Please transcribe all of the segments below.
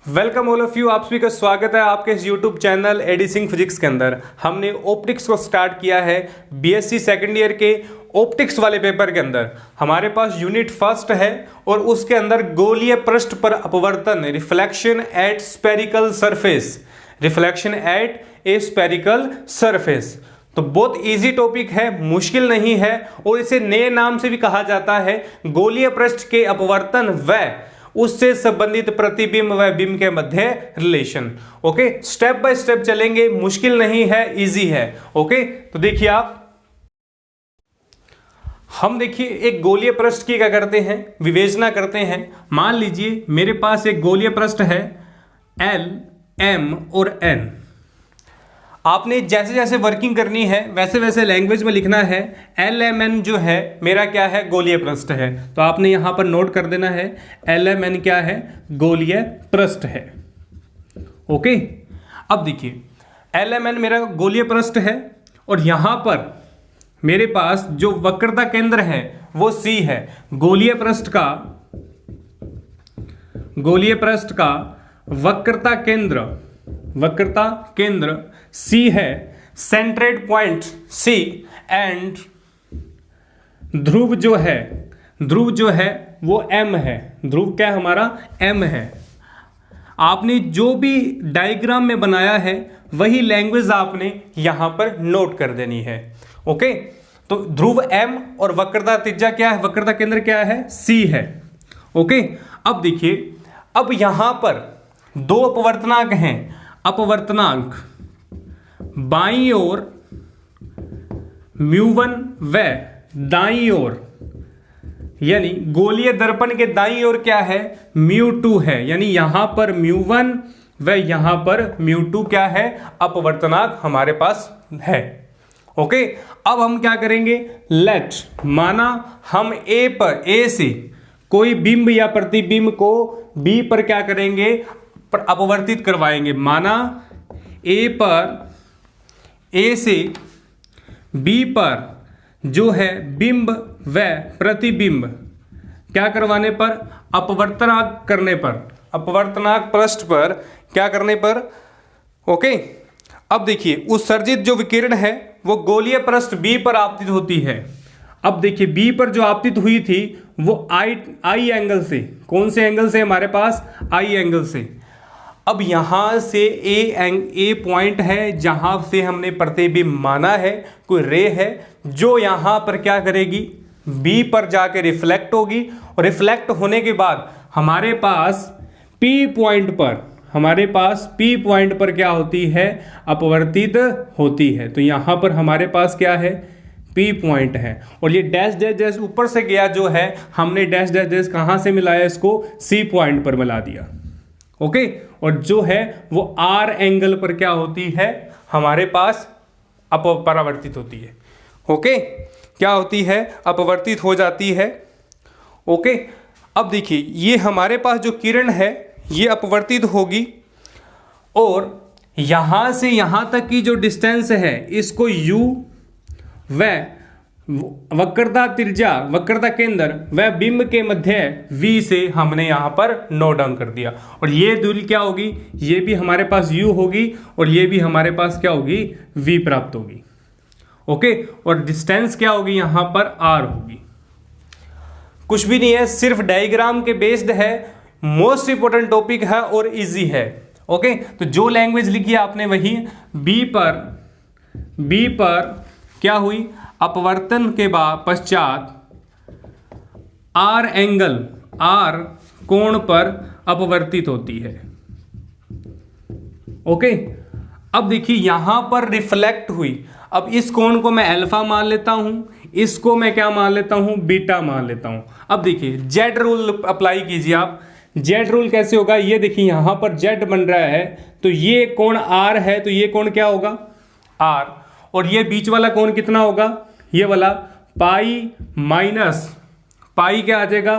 Welcome all of you. आप सभी का स्वागत है आपके इस YouTube channel A D Singh physics के अंदर। हमने ऑप्टिक्स को स्टार्ट किया है बीएससी सेकेंड ईयर के ऑप्टिक्स वाले पेपर के अंदर। हमारे पास यूनिट फर्स्ट है और उसके अंदर गोलीय पृष्ठ पर अपवर्तन, reflection eight spherical surface, reflection eight a spherical surface. तो बहुत इजी टॉपिक है, मुश्किल नहीं है और इसे नए नाम से भी कहा जाता है गोलीय पृष्ठ के अपवर्तन व उससे संबंधित प्रतिबिंब व बिंब के मध्य relation. Okay, step by step चलेंगे, मुश्किल नहीं है, इजी है। ओके, तो देखिए हम देखिए एक गोलीय पृष्ठ की क्या करते हैं, विवेचना करते हैं। मान लीजिए मेरे पास एक गोलीय पृष्ठ है एल, एम और एन। आपने जैसे जैसे वर्किंग करनी है वैसे वैसे लैंग्वेज में लिखना है। एल एम एन जो है मेरा क्या है, गोलीय पृष्ठ है। तो आपने यहां पर नोट कर देना है एल एम एन क्या है, गोलीय पृष्ठ है। ओके, अब देखिए एल एम एन मेरा गोलीय पृष्ठ है और यहां पर मेरे पास जो वक्रता केंद्र है वो सी है। गोलीय पृष्ठ का वक्रता केंद्र सी है, सेंट्रेड पॉइंट सी एंड ध्रुव जो है वो एम है। ध्रुव क्या हमारा एम है। आपने जो भी डायग्राम में बनाया है वही लैंग्वेज आपने यहां पर नोट कर देनी है। ओके, तो ध्रुव एम और वक्रता त्रिज्या क्या है, वक्रता केंद्र क्या है, सी है। ओके, अब देखिए अब यहां पर दो अपवर्तनांक हैं। अपवर्तनांक बाईं ओर μ1 व दाईं ओर, यानी गोलीय दर्पण के दाईं ओर क्या है, μ2 है। यानी यहां पर μ1 व यहां पर μ2 क्या है, अपवर्तनांक हमारे पास है। ओके, अब हम क्या करेंगे, लेट माना हम ए से कोई बिंब या प्रतिबिंब को बी पर क्या करेंगे, अपवर्तित करवाएंगे। माना ए से बी पर जो है बिंब व प्रतिबिंब क्या करवाने पर, अपवर्तनांक करने पर, अपवर्तनांक पृष्ठ पर क्या करने पर। ओके, अब देखिए उत्सर्जित जो विकिरण है वो गोलीय पृष्ठ बी पर आपतित होती है। अब देखिए बी पर जो आपतित हुई थी वो आई एंगल से, कौन से एंगल से, हमारे पास आई एंगल से। अब यहां से ए पॉइंट है जहां से हमने प्रतिबिंब माना है, कोई रे है जो यहां पर क्या करेगी, बी पर जाके रिफ्लेक्ट होगी और रिफ्लेक्ट होने के बाद हमारे पास पी पॉइंट पर क्या होती है, अपवर्तित होती है। तो यहां पर हमारे पास क्या है, पी पॉइंट है और ये डैश डैश डैश ऊपर से गया जो है, हमने डैश डैश डैश कहां से मिलाया, इसको सी पॉइंट पर मिला दिया। ओके, और जो है वो आर एंगल पर क्या होती है, हमारे पास अपवर्तित होती है। ओके, क्या होती है, अपवर्तित हो जाती है। ओके, अब देखिए ये हमारे पास जो किरण है ये अपवर्तित होगी और यहां से यहां तक की जो डिस्टेंस है इसको यू व वक्रता त्रिज्या, वक्रता केंद्र व बिंब के मध्य v से हमने यहां पर नोट डाउन कर दिया। और ये दूरी क्या होगी, ये भी हमारे पास u होगी और ये भी हमारे पास क्या होगी, v प्राप्त होगी। ओके, और डिस्टेंस क्या होगी, यहां पर r होगी। कुछ भी नहीं है, सिर्फ डायग्राम के बेस्ड है, मोस्ट इंपोर्टेंट टॉपिक है और इजी है। ओके, तो जो लैंग्वेज लिखी है आपने वही, बी पर क्या हुई, अपवर्तन के बाद पश्चात आर कोण पर अपवर्तित होती है। ओके, अब देखिए यहां पर रिफ्लेक्ट हुई। अब इस कोण को मैं अल्फा मान लेता हूं, इसको मैं क्या मान लेता हूं, बीटा मान लेता हूं। अब देखिए जेड रूल अप्लाई कीजिए आप। जेड रूल कैसे होगा, ये देखिए यहां पर जेड बन रहा है तो ये कोण आर है, तो ये कोण क्या होगा, आर, और ये बीच वाला कोण कितना होगा, ये वाला पाई क्या आ जाएगा,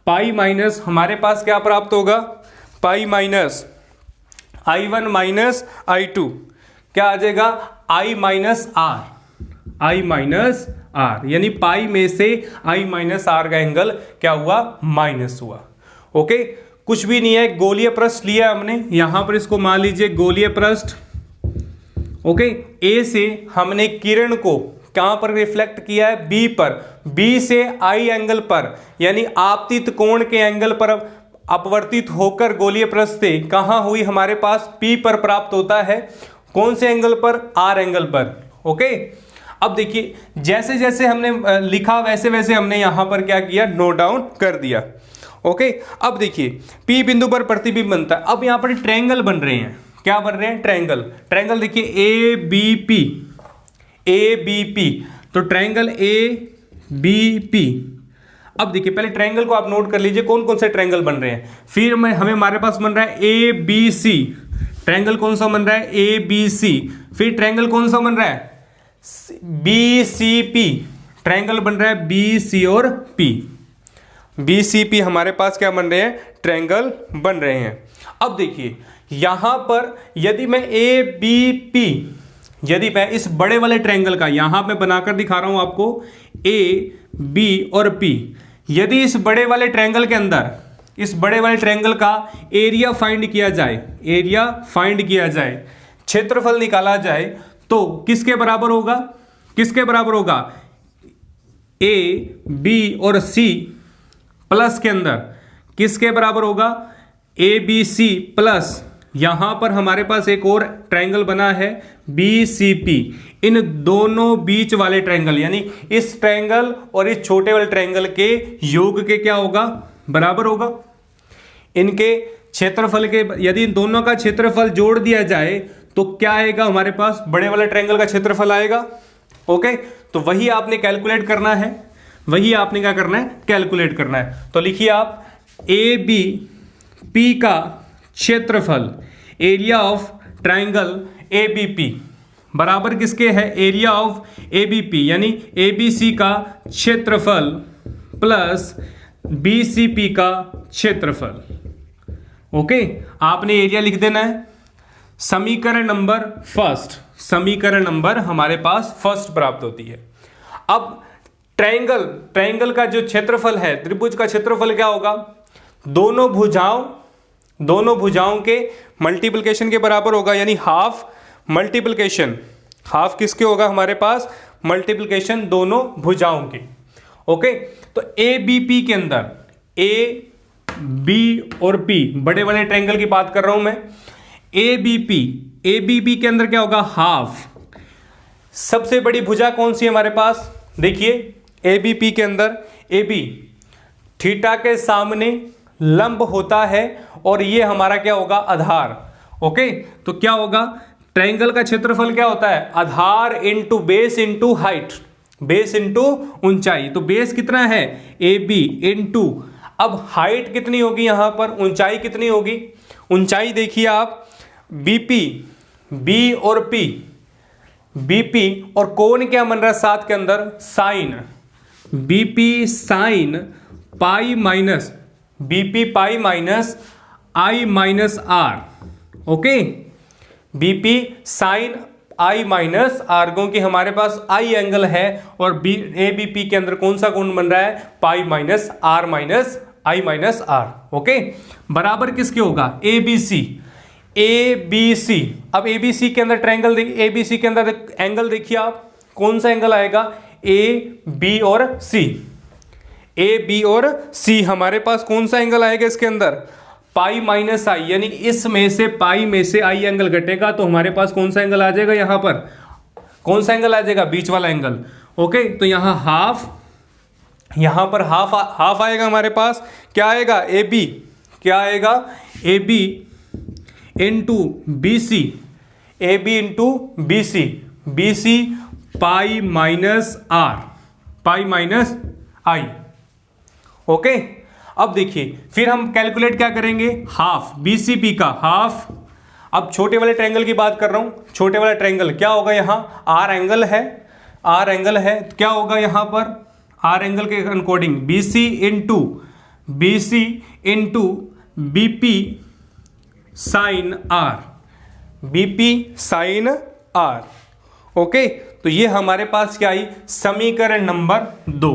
पाई माइनस हमारे पास क्या प्राप्त होगा, pi minus I1 minus I2 क्या आ जाएगा, I माइनस आर, यानी पाई में से I माइनस आर का एंगल क्या हुआ, माइनस हुआ। ओके, कुछ भी नहीं है, गोलीय पृष्ठ लिया हमने, यहां पर इसको मान लीजिए गोलीय पृष्ठ। ओके, ए से हमने किरण को कहां पर रिफ्लेक्ट किया है, बी पर, बी से आई एंगल पर, यानी आपतित कोण के एंगल पर अपवर्तित होकर गोलीय पृष्ठ से कहां हुई हमारे पास, पी पर प्राप्त होता है। कौन से एंगल पर, आर एंगल पर। ओके, अब देखिए जैसे जैसे हमने लिखा वैसे वैसे हमने यहां पर क्या किया, नोट डाउन कर दिया। ओके, अब देखिए पी बिंदु पर प्रतिबिंब बनता है। अब यहां पर ट्रायंगल बन रहे हैं, क्या बन रहे हैं, ट्रायंगल। ट्रायंगल देखिए A B P, A B P, तो ट्रायंगल ए बी पी। अब देखिए पहले ट्रायंगल को आप नोट कर लीजिए कौन कौन से ट्रायंगल बन रहे हैं। फिर हमारे पास बन रहा है ए बी सी, ट्रायंगल कौन सा बन रहा है, ए बी सी। फिर ट्रायंगल कौन सा बन रहा है, बी सी पी, ट्रायंगल बन रहा है बी सी और पी, बी सी पी हमारे पास क्या बन रहे हैं, ट्रायंगल बन रहे हैं। अब देखिए यहां पर यदि मैं ए बी पी, यदि मैं इस बड़े वाले ट्रायंगल का यहां मैं बनाकर दिखा रहा हूं आपको, ए बी और पी, यदि इस बड़े वाले ट्रायंगल के अंदर, इस बड़े वाले ट्रायंगल का एरिया फाइंड किया जाए, एरिया फाइंड किया जाए, क्षेत्रफल निकाला जाए, तो किसके बराबर होगा, किसके बराबर होगा, ए बी और सी प्लस के अंदर किसके बराबर होगा, ए बी सी प्लस, यहां पर हमारे पास एक और ट्रायंगल बना है बी सी पी, इन दोनों बीच वाले ट्रायंगल, यानी इस ट्रायंगल और इस छोटे वाले ट्रायंगल के योग के क्या होगा, बराबर होगा। इनके क्षेत्रफल के, यदि इन दोनों का क्षेत्रफल जोड़ दिया जाए तो क्या आएगा हमारे पास, बड़े वाले ट्रायंगल का क्षेत्रफल आएगा। ओके, तो वही आपने कैलकुलेट करना है, वही आपने क्या करना है, कैलकुलेट करना है। तो लिखिए आप ए बी पी का क्षेत्रफल, area of triangle A B P बराबर किसके है, area of A B P, यानी ए बी सी का क्षेत्रफल प्लस बी सी पी का क्षेत्रफल। ओके, आपने एरिया लिख देना है। समीकरण नंबर फर्स्ट, समीकरण नंबर हमारे पास फर्स्ट प्राप्त होती है। अब ट्रायंगल, ट्रायंगल का जो क्षेत्रफल है, त्रिभुज का क्षेत्रफल क्या होगा, दोनों भुजाओं के मल्टीप्लिकेशन के बराबर होगा, यानी हाफ मल्टीप्लिकेशन, हाफ किसके होगा हमारे पास, मल्टीप्लिकेशन दोनों भुजाओं के। ओके, तो ए बी पी के अंदर, ए बी और पी, बड़े वाले ट्रायंगल की बात कर रहा हूं मैं, A B P, A B P के अंदर क्या होगा, हाफ। सबसे बड़ी भुजा कौन सी है हमारे पास, देखिए ए बी पी के अंदर ए बी थीटा के सामने लंब होता है और ये हमारा क्या होगा, आधार। ओके, तो क्या होगा, ट्रायंगल का क्षेत्रफल क्या होता है, आधार into base into height, base into ऊंचाई। तो बेस कितना है, ए बी इंटू, अब हाइट कितनी होगी यहां पर, ऊंचाई कितनी होगी, ऊंचाई देखिए आप बीपी, बी और पी, बीपी और कोण क्या बन रहा है साथ के अंदर, sine, B P sine pi minus, B P pi minus I minus R. Okay, B P sine I minus R, क्योंकि हमारे पास आई एंगल है और बी ए बी पी के अंदर कौन सा कोण बन रहा है, pi minus R minus I minus R. Okay, बराबर किसके होगा, A B C, A B C. अब ए बी सी के अंदर ट्रायंगल देखिए, ए बी सी के अंदर एंगल देखिए आप, कौन सा एंगल आएगा, ए बी और सी, ए बी और सी हमारे पास कौन सा एंगल आएगा इसके अंदर, पाई माइनस आई, यानी इसमें से पाई में से आई एंगल घटेगा तो हमारे पास कौन सा एंगल आ जाएगा, यहां पर कौन सा एंगल आ जाएगा, बीच वाला एंगल। ओके, तो यहां हाफ, यहां पर हाफ आएगा हमारे पास, क्या आएगा, ए बी, क्या आएगा, A B into B C, A B into B C, B C pi minus R, pi minus I. Okay, अब देखिए फिर हम कैलकुलेट क्या करेंगे, हाफ बी सी पी का हाफ। अब छोटे वाले ट्रायंगल की बात कर रहा हूं, छोटे वाला ट्रायंगल क्या होगा, यहां आर एंगल है, आर एंगल है, क्या होगा यहां पर, आर एंगल के according B C into B P sine R, B P sine R. Okay, तो ये हमारे पास क्या आई, समीकरण नंबर 2,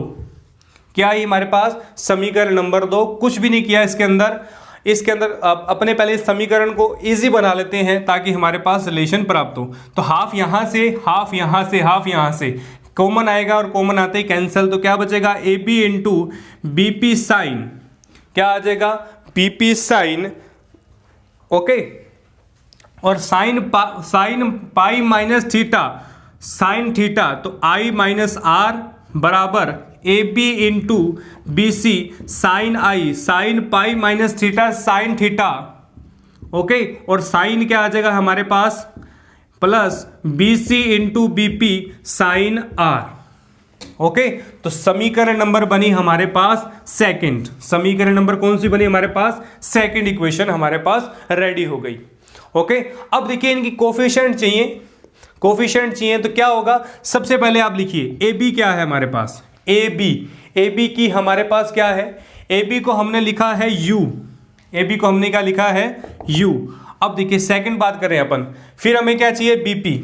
क्या आई हमारे पास, समीकरण नंबर 2। कुछ भी नहीं किया इसके अंदर, इसके अंदर अपने पहले इस समीकरण को इजी बना लेते हैं ताकि हमारे पास रिलेशन प्राप्त हो। तो हाफ यहाँ से, हाफ यहाँ से, हाफ यहाँ से कॉमन आएगा और कॉमन आते ही कैंसिल, तो क्या बचेगा A B into B P sine, क्या आ जाएगा बी पी साइन, ओके, और sine pi minus theta sine theta, तो आई माइनस आर बराबर A B into B C sine I sine pi minus theta sine theta, okay, और sine क्या आ जाएगा हमारे पास plus B C into B P sine R, okay. तो समीकरण नंबर बनी हमारे पास सेकंड, समीकरण नंबर कौन सी बनी हमारे पास, सेकंड इक्वेशन हमारे पास रेडी हो गई, ओके। अब देखिए इनकी कोफिशिएंट चाहिए, कोफिशिएंट चाहिए तो क्या होगा, सबसे पहले आप लिखिए ए बी क्या है हमारे पास, ए बी की हमारे पास क्या है, ए बी को हमने लिखा है यू, ए बी को हमने क्या लिखा है यू। अब देखिए सेकंड बात करें अपन, फिर हमें क्या चाहिए बीपी,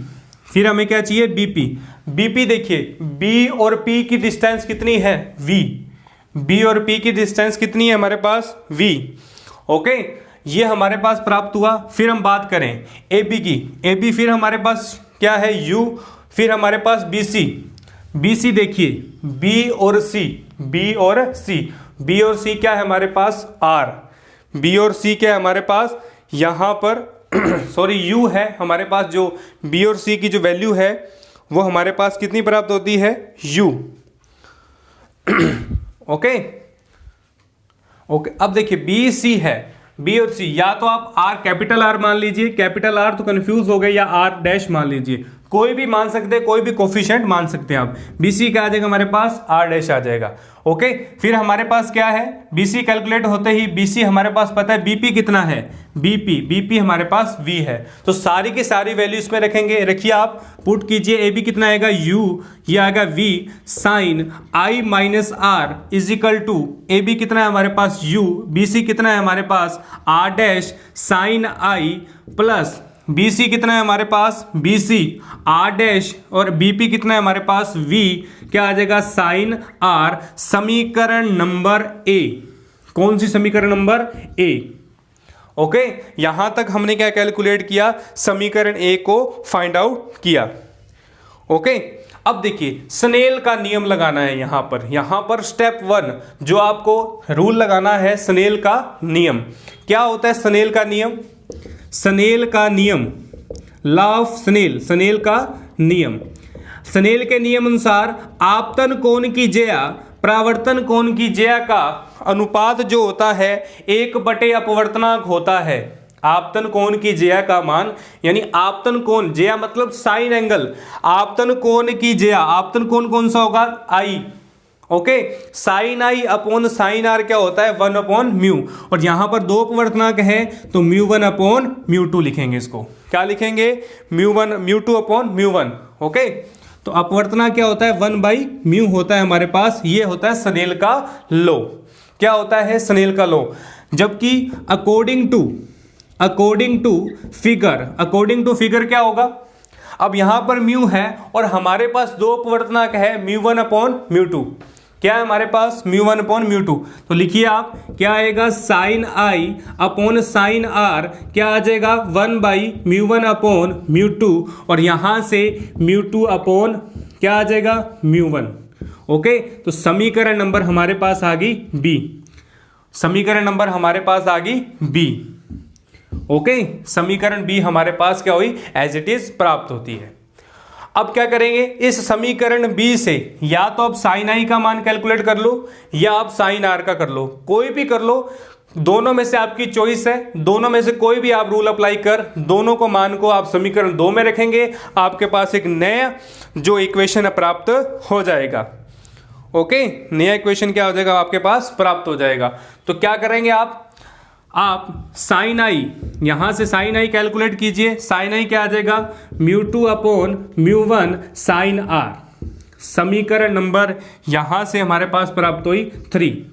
फिर हमें क्या चाहिए बीपी, बीपी देखिए बी और पी की डिस्टेंस कितनी है वी, बी और पी की डिस्टेंस कितनी है हमारे पास वी, ओके, ये हमारे पास प्राप्त हुआ। फिर हम बात करें ए बी की, ए बी फिर हमारे पास क्या है यू, फिर हमारे पास बी सी, बी सी देखिए बी और सी, बी और सी, बी और सी क्या है हमारे पास आर, बी और सी क्या है हमारे पास यहाँ पर सॉरी यू है हमारे पास, जो बी और सी की जो वैल्यू है वो हमारे पास कितनी प्राप्त होती है यू, ओके ओके। अब देखिए बी सी है, बी और सी, या तो आप आर कैपिटल आर मान लीजिए, कैपिटल आर तो कंफ्यूज हो गए, या आर डैश मान लीजिए, कोई भी मान सकते हैं, कोई भी कोफिशिएंट मान सकते हैं आप। बीसी क्या आ जाएगा हमारे पास आर डैश आ जाएगा, ओके। फिर हमारे पास क्या है बीसी कैलकुलेट होते ही बीसी हमारे पास पता है बीपी कितना है, बीपी हमारे पास वी है, तो सारी की सारी वैल्यू इसमें रखेंगे, रखिए आप पुट कीजिए, ए बी कितना आएगा यू, ये आएगा V sine I minus R is equal to A B कितना है हमारे पास यू, बी सी कितना है हमारे पास R dash sine I plus B C कितना है हमारे पास बी सी आर डैश और बी पी कितना है हमारे पास वी, क्या आ जाएगा साइन आर, समीकरण नंबर ए, कौन सी समीकरण नंबर ए, ओके। यहां तक हमने क्या कैलकुलेट किया, समीकरण ए को फाइंड आउट किया, ओके। अब देखिए स्नेल का नियम लगाना है यहां पर स्टेप 1 जो आपको रूल लगाना है, स्नेल का नियम। क्या होता है स्नेल का नियम, स्नेल का नियम, लॉ ऑफ स्नेल, स्नेल का नियम, स्नेल के नियम अनुसार आपतन कोण की ज्या परावर्तन कोण की ज्या का अनुपात जो होता है 1/, अपवर्तनांक होता है। आपतन कोण की ज्या का मान, यानी आपतन कोण, ज्या मतलब साइन एंगल, आपतन कोण की ज्या, आपतन कोण कौन सा होगा I, okay, sine I upon sine R क्या होता है 1/μ, और यहां पर दो अपवर्तनांक है तो μ1/μ2 लिखेंगे, इसको क्या लिखेंगे μ2/μ1, ओके। तो अपवर्तनांक क्या होता है 1/μ होता है हमारे पास, ये होता है स्नेल का लॉ। क्या होता है स्नेल का लॉ, जबकि अकॉर्डिंग टू फिगर क्या होगा, अब यहां पर म्यू है और हमारे पास दो अपवर्तनांक है μ1/μ2, क्या है हमारे पास μ1/μ2, तो लिखिए आप क्या आएगा sine I upon sine R, क्या आ जाएगा 1/μ1/μ2, और यहां से μ2 अपॉन क्या आ जाएगा μ1, ओके। तो समीकरण नंबर हमारे पास आ गई बी, समीकरण नंबर हमारे पास आ गई बी, ओके। समीकरण बी हमारे पास क्या हुई एज इट इज प्राप्त होती है। अब क्या करेंगे, इस समीकरण बी से या तो आप साइन आई का मान कैलकुलेट कर लो या आप साइन आर का कर लो, कोई भी कर लो, दोनों में से आपकी चॉइस है, दोनों में से कोई भी आप रूल अप्लाई कर, दोनों को मान को आप समीकरण 2 में रखेंगे, आपके पास एक नया जो इक्वेशन प्राप्त हो जाएगा, ओके। नया इक्वेशन क्या हो जाएगा आपके पास प्राप्त हो जाएगा। तो क्या करेंगे आप साइन आई, यहां से साइन आई कैलकुलेट कीजिए, साइन आई क्या आ जाएगा μ2/μ1 साइन आर, समीकरण नंबर यहां से हमारे पास प्राप्त हुई 3,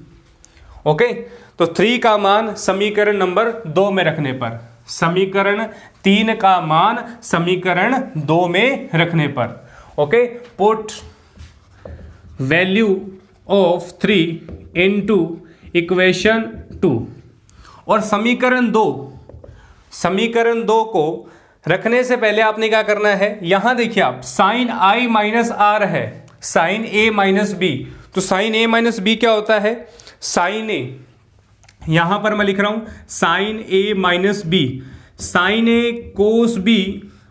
ओके। तो 3 का मान समीकरण नंबर 2 में रखने पर, समीकरण 3 का मान समीकरण 2 में रखने पर, okay, put value of 3 into equation 2, और समीकरण दो को रखने से पहले आपने क्या करना है, यहां देखिए आप साइन आई माइनस आर है, साइन ए माइनस बी, तो साइन ए माइनस बी क्या होता है, साइन ए, यहां पर मैं लिख रहा हूं sine A minus B, sine A cos B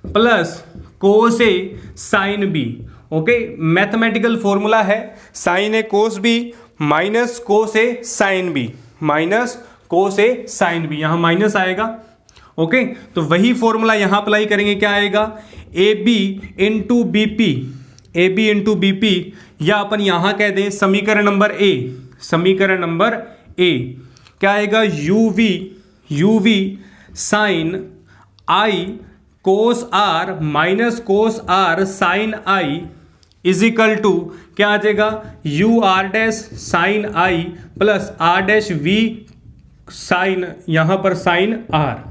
plus cos A sine B. Okay, mathematical formula है sine A cos B minus cos A sine B, minus cos A sine B, यहां minus आएगा। Okay, तो वही formula यहां apply करेंगे, क्या आएगा, A B into B P, A B into B P, या अपन यहां कह दें समीकरण नंबर ए, समीकरण नंबर ए क्या आएगा, U V sine I cos R minus cos R sine I is equal to क्या आ जाएगा, U R dash sine I plus R dash V sine, यहां पर साइन आर।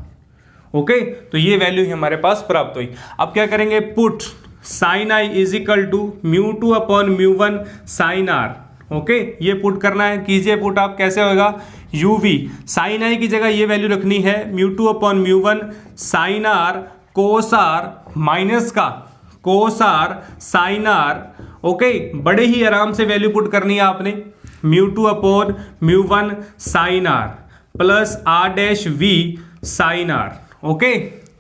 ओके, तो ये वैल्यू हमारे पास प्राप्त हुई। अब क्या करेंगे, put sine I is equal to mu two upon mu one sine R. Okay, ये पुट करना है, कीजिए पुट आप, कैसे होगा, यू वी साइन आई की जगह ये वैल्यू रखनी है mu two upon mu one sine R cos R minus का cos R sine R. Okay, बड़े ही आराम से वैल्यू पुट करनी है आपने, mu two upon mu one sine R plus R dash V sine R. Okay,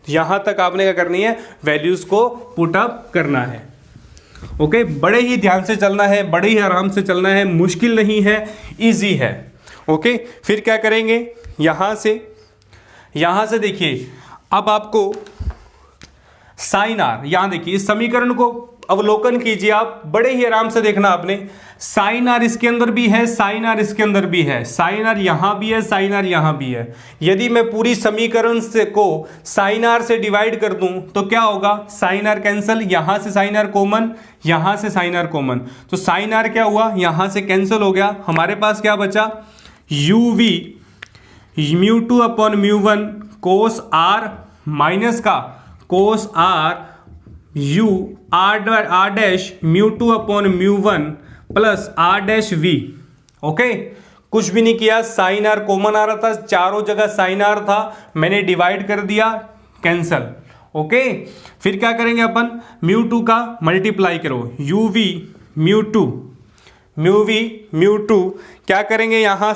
यहां तक आपने क्या करनी है, वैल्यूज को पुट अप करना है। ओके, बड़े ही ध्यान से चलना है, बड़े ही आराम से चलना है, मुश्किल नहीं है, इजी है। ओके, फिर क्या करेंगे, यहां से देखिए, अब आपको साइन आर, यहां देखिए इस समीकरण को अवलोकन कीजिए आप, बड़े ही आराम से देखना आपने, साइन आर इसके अंदर भी है, साइन आर इसके अंदर भी है, साइन आर यहां भी है, साइन आर यहां भी है। यदि मैं पूरी समीकरण से को साइन आर से डिवाइड कर दूं तो क्या होगा, साइन आर कैंसिल, यहां से साइन आर कॉमन, यहां से साइन आर कॉमन, तो साइन आर क्या हुआ, यहां से कैंसिल हो गया, हमारे पास क्या बचा, U V mu two upon mu one cos R minus का cos R U R dash mu two upon mu one plus R dash V. Okay, कुछ भी नहीं किया, साइन आर कॉमन आ रहा था, चारों जगह साइन आर था, मैंने डिवाइड कर दिया, कैंसल। ओके, फिर क्या करेंगे अपन, म्यू टू का मल्टीप्लाई करो, यू वी म्यू टू क्या करेंगे, यहां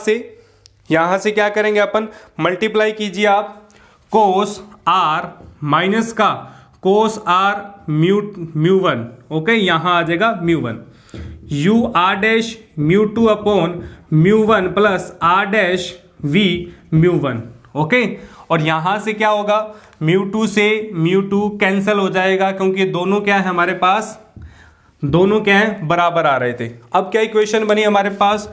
से क्या करेंगे अपन, मल्टीप्लाई कीजिए आप, कोस आर माइनस का cos R mu one. Okay, यहां आ जाएगा mu one, U R dash mu two upon mu one plus R dash V mu one. Okay, और यहां से क्या होगा, म्यू टू से म्यू टू कैंसिल हो जाएगा, क्योंकि दोनों क्या है हमारे पास, दोनों क्या है, बराबर आ रहे थे। अब क्या इक्वेशन बनी हमारे पास,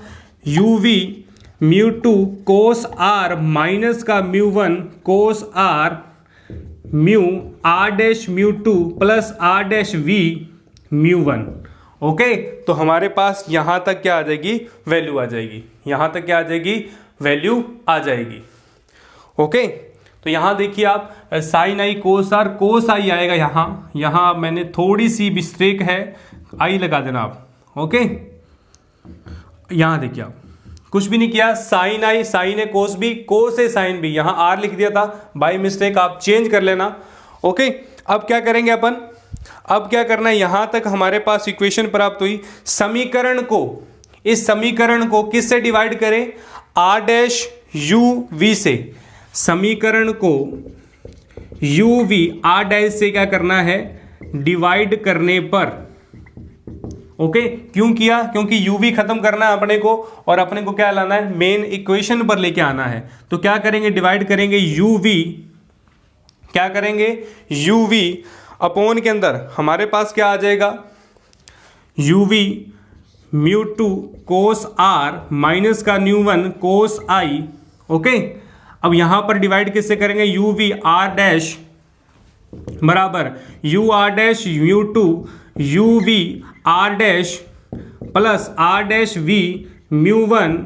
U V mu two cos R minus का mu one cos R mu R dash mu two plus R dash V mu one. Okay, तो हमारे पास यहां तक क्या आ जाएगी, वैल्यू आ जाएगी, यहां तक क्या आ जाएगी, वैल्यू आ जाएगी। ओके, तो यहां देखिए आप, साइन आई कोस आई आएगा, यहां मैंने थोड़ी सी मिस्टेक है, आई लगा देना आप। ओके, यहां देखिए आप, कुछ भी नहीं किया, sign I sign A cos A sine B, यहां आर लिख दिया था बाय मिस्टेक, आप चेंज कर लेना। ओके, अब क्या करेंगे अपन, अब क्या करना है, यहां तक हमारे पास इक्वेशन प्राप्त हुई, इस समीकरण को किससे डिवाइड करें, आर डैश यू वी से, समीकरण को यू वी आर डैश से क्या करना है, डिवाइड करने पर। ओके, क्यों किया, क्योंकि यू वी खत्म करना है अपने को, और अपने को क्या लाना है, मेन इक्वेशन पर लेके आना है। तो क्या करेंगे, डिवाइड करेंगे यू वी, क्या करेंगे, यू वी अपॉन के अंदर हमारे पास क्या आ जाएगा, U V mu two cos R minus का mu one cos I. Okay, अब यहां पर डिवाइड किससे करेंगे, यू वी आर डैश बराबर U R dash mu two U V R dash plus R dash V mu one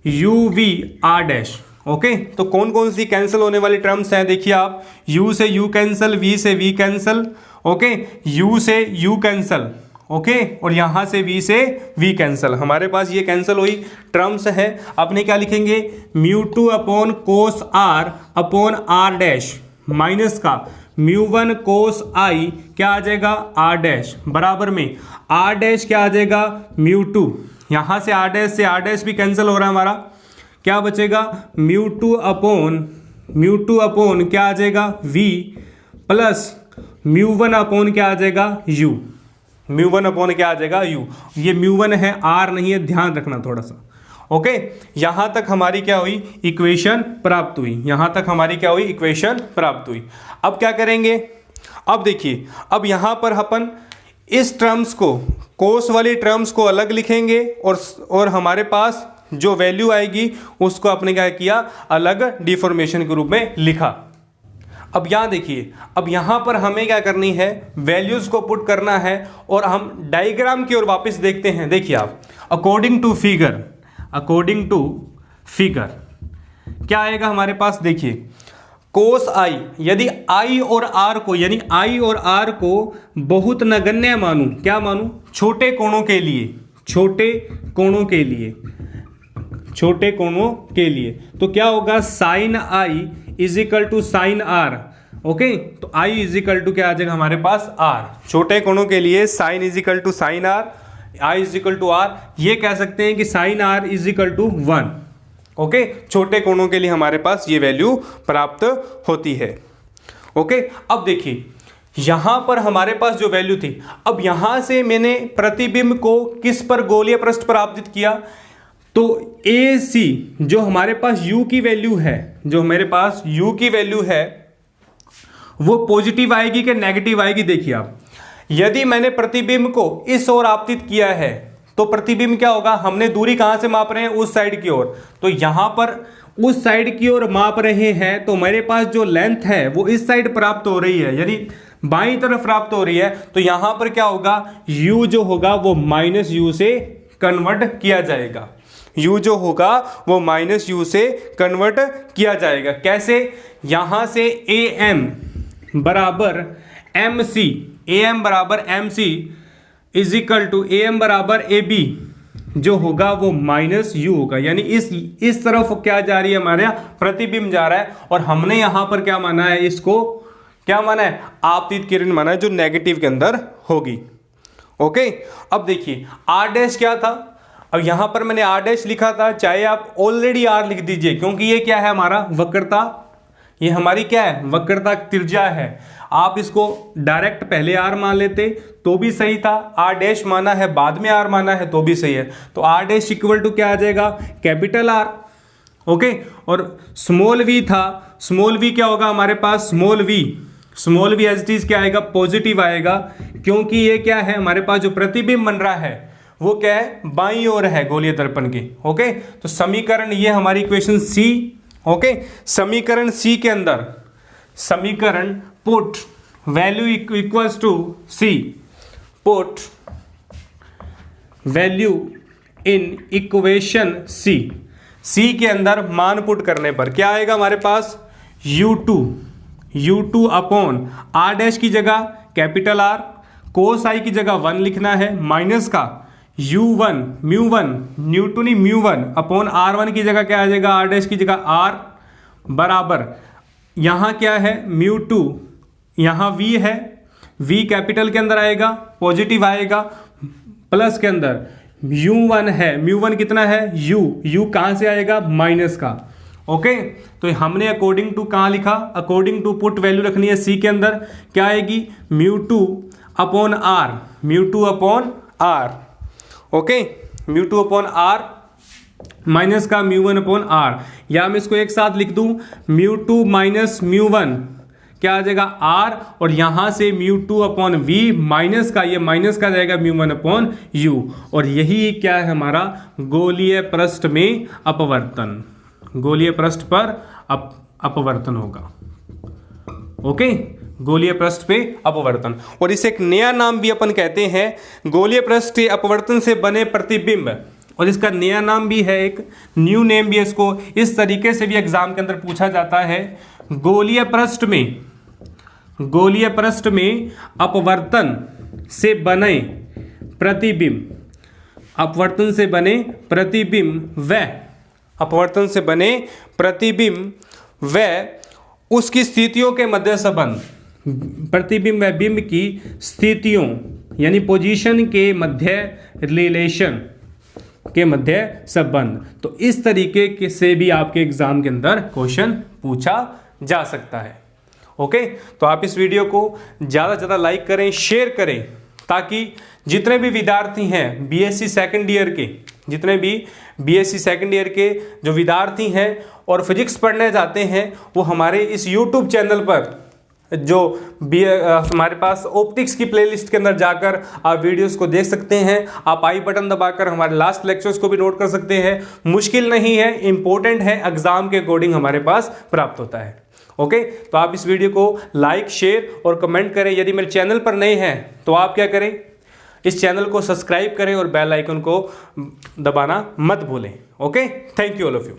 U V R dash. Okay, तो कौन कौन सी कैंसिल होने वाली टर्म्स हैं, देखिए आप, u से u कैंसिल, v से v कैंसिल, ओके, u से u कैंसिल, ओके और यहां से v कैंसिल, हमारे पास ये कैंसिल हुई टर्म्स है। अपने क्या लिखेंगे, μ2 upon cos r upon r dash minus का μ1 कोस i क्या आ जाएगा r डैश बराबर में r डैश क्या आ जाएगा μ2, यहां से r डैश भी कैंसिल हो रहा है हमारा, क्या बचेगा μ2 अपॉन क्या आ जाएगा v प्लस μ1 अपॉन क्या आ जाएगा u, μ1 अपॉन क्या आ जाएगा u, ये μ1 है r नहीं है, ध्यान रखना थोड़ा सा। ओके यहां तक हमारी क्या हुई, इक्वेशन प्राप्त हुई, यहां तक हमारी क्या हुई, इक्वेशन प्राप्त हुई। अब क्या करेंगे, अब देखिए अब यहां पर अपन इस टर्म्स को, कोस वाली टर्म्स को अलग लिखेंगे और हमारे पास जो वैल्यू आएगी उसको आपने क्या किया, अलग डिफॉर्मेशन के रूप में लिखा। अब यहां देखिए, अब यहां पर हमें क्या करनी है, वैल्यूज को पुट करना है और हम डायग्राम की ओर वापस देखते हैं। देखिए आप अकॉर्डिंग टू फिगर क्या आएगा हमारे पास, देखिए कोस आई, यदि आई और आर को, यानी आई और आर को बहुत नगण्य मानूं, क्या मानूं, छोटे कोणों के लिए, छोटे कोणों के लिए तो क्या होगा, sine I is equal to sine R. Okay तो I इज इक्वल टू क्या आ जाएगा हमारे पास R, छोटे कोणों के लिए sine is equal to sine R, I is equal to R, ये कह सकते हैं कि sine R is equal to 1। Okay छोटे कोणों के लिए हमारे पास ये वैल्यू प्राप्त होती है। ओके अब देखिए यहां पर हमारे पास जो वैल्यू थी, अब यहां से मैंने प्रतिबिंब को किस पर, गोलीय पृष्ठ पर आपतित किया, तो AC जो हमारे पास U की वैल्यू है, जो हमारे पास U की वैल्यू है वो पॉजिटिव आएगी कि नेगेटिव आएगी। देखिए आप, यदि मैंने प्रतिबिंब को इस ओर आपतित किया है तो प्रतिबिंब क्या होगा, हमने दूरी कहां से माप रहे हैं, उस साइड की ओर, तो यहां पर उस साइड की ओर माप रहे हैं तो मेरे पास जो लेंथ है वो इस साइड प्राप्त हो रही है, यानी बाईं तरफ प्राप्त हो रही है, तो यहां पर क्या होगा, U जो होगा वो माइनस U से कन्वर्ट किया जाएगा, U जो होगा वो माइनस U से कन्वर्ट किया जाएगा। कैसे, यहां से AM बराबर MC is equal to AM बराबर AB जो होगा वो माइनस U होगा, यानी इस तरफ क्या जा रही है, हमारे यहाँ प्रतिबिंब जा रहा है और हमने यहां पर क्या माना है, इसको क्या माना है, आपतित किरण माना है जो नेगेटिव के अंदर होगी। ओके अब देखिए R डैश क्या था, अब यहां पर मैंने R डैश लिखा था, चाहे आप ऑलरेडी R लिख दीजिए क्योंकि ये क्या है हमारा वक्रता, ये हमारी क्या है वक्रता त्रिज्या है। आप इसको डायरेक्ट पहले R मान लेते तो भी सही था, R डैश माना है बाद में R माना है तो भी सही है, तो R डैश इक्वल टू क्या आ जाएगा, कैपिटल R। ओके और स्मॉल v था, स्मॉल v क्या होगा हमारे पास, small v as it is क्या आएगा, पॉजिटिव आएगा, क्योंकि ये क्या है हमारे पास जो प्रतिबिंब बन रहा है वो क्या है, बाईं ओर है गोलीय दर्पण के। ओके तो समीकरण ये हमारी इक्वेशन C। ओके समीकरण C के अंदर, समीकरण put value equals to C, put value in equation C के अंदर मान पुट करने पर क्या आएगा हमारे पास, U2 अपॉन R डैश की जगह कैपिटल R, कोस I की जगह 1 लिखना है, माइनस का U1 म्यू1 अपॉन R1 की जगह क्या आ जाएगा, R डैश की जगह R बराबर यहाँ क्या है μ2, यहाँ V है, V कैपिटल के अंदर आएगा, पॉजिटिव आएगा, प्लस के अंदर μ1 है, μ1 कितना है U कहाँ से आएगा, माइनस का। ओके तो हमने अकॉर्डिंग टू कहाँ लिखा, अकॉर्डिंग टू पुट वैल्यू रखनी है C के अंदर, क्या आएगी μ2 upon R। Okay μ2 upon R minus का μ1 अपॉन R, या मैं इसको एक साथ लिख दूं μ2 माइनस μ1 क्या आ जाएगा R, और यहां से μ2 अपॉन V माइनस का, ये माइनस का जाएगा μ1 अपॉन U, और यही क्या है हमारा गोलीय पृष्ठ में अपवर्तन, गोलीय पृष्ठ पर अपवर्तन होगा। ओके गोलीय पृष्ठ पे अपवर्तन, और इसे एक नया नाम भी अपन कहते हैं गोलीय पृष्ठ के अपवर्तन से बने प्रतिबिंब, और इसका नया नाम भी है, एक न्यू नेम भी है इसको, इस तरीके से भी एग्जाम के अंदर पूछा जाता है, गोलीय पृष्ठ में अपवर्तन से बने प्रतिबिंब, अपवर्तन से बने प्रतिबिंब व अपवर्तन से बने प्रतिबिंब व उसकी स्थितियों के मध्य संबंध, प्रतिबिंब व बिंब की स्थितियों यानी पोजीशन के मध्य रिलेशन के मध्य संबंध। तो इस तरीके के से भी आपके एग्जाम के अंदर क्वेश्चन पूछा जा सकता है। ओके, तो आप इस वीडियो को ज़्यादा से ज़्यादा लाइक करें, शेयर करें, ताकि जितने भी विद्यार्थी हैं बीएससी सेकंड ईयर के, जितने भी बीएससी सेकंड ईयर के जो विद्यार्थी हैं और फिजिक्स पढ़ने जाते हैं, वो हमारे इस यूट्यूब चैनल पर जो हमारे पास ऑप्टिक्स की प्लेलिस्ट के अंदर जाकर आप वीडियोस को देख सकते हैं। आप आई बटन दबाकर हमारे लास्ट लेक्चर्स को भी नोट कर सकते हैं। मुश्किल नहीं है, इंपॉर्टेंट है, एग्जाम के अकॉर्डिंग हमारे पास प्राप्त होता है। ओके, तो आप इस वीडियो को लाइक, शेयर और कमेंट करें। यदि मेरे चैनल पर नए हैं तो आप क्या करें, इस चैनल को सब्सक्राइब करें और बेल आइकन को दबाना मत भूलें। Okay, thank you all of you.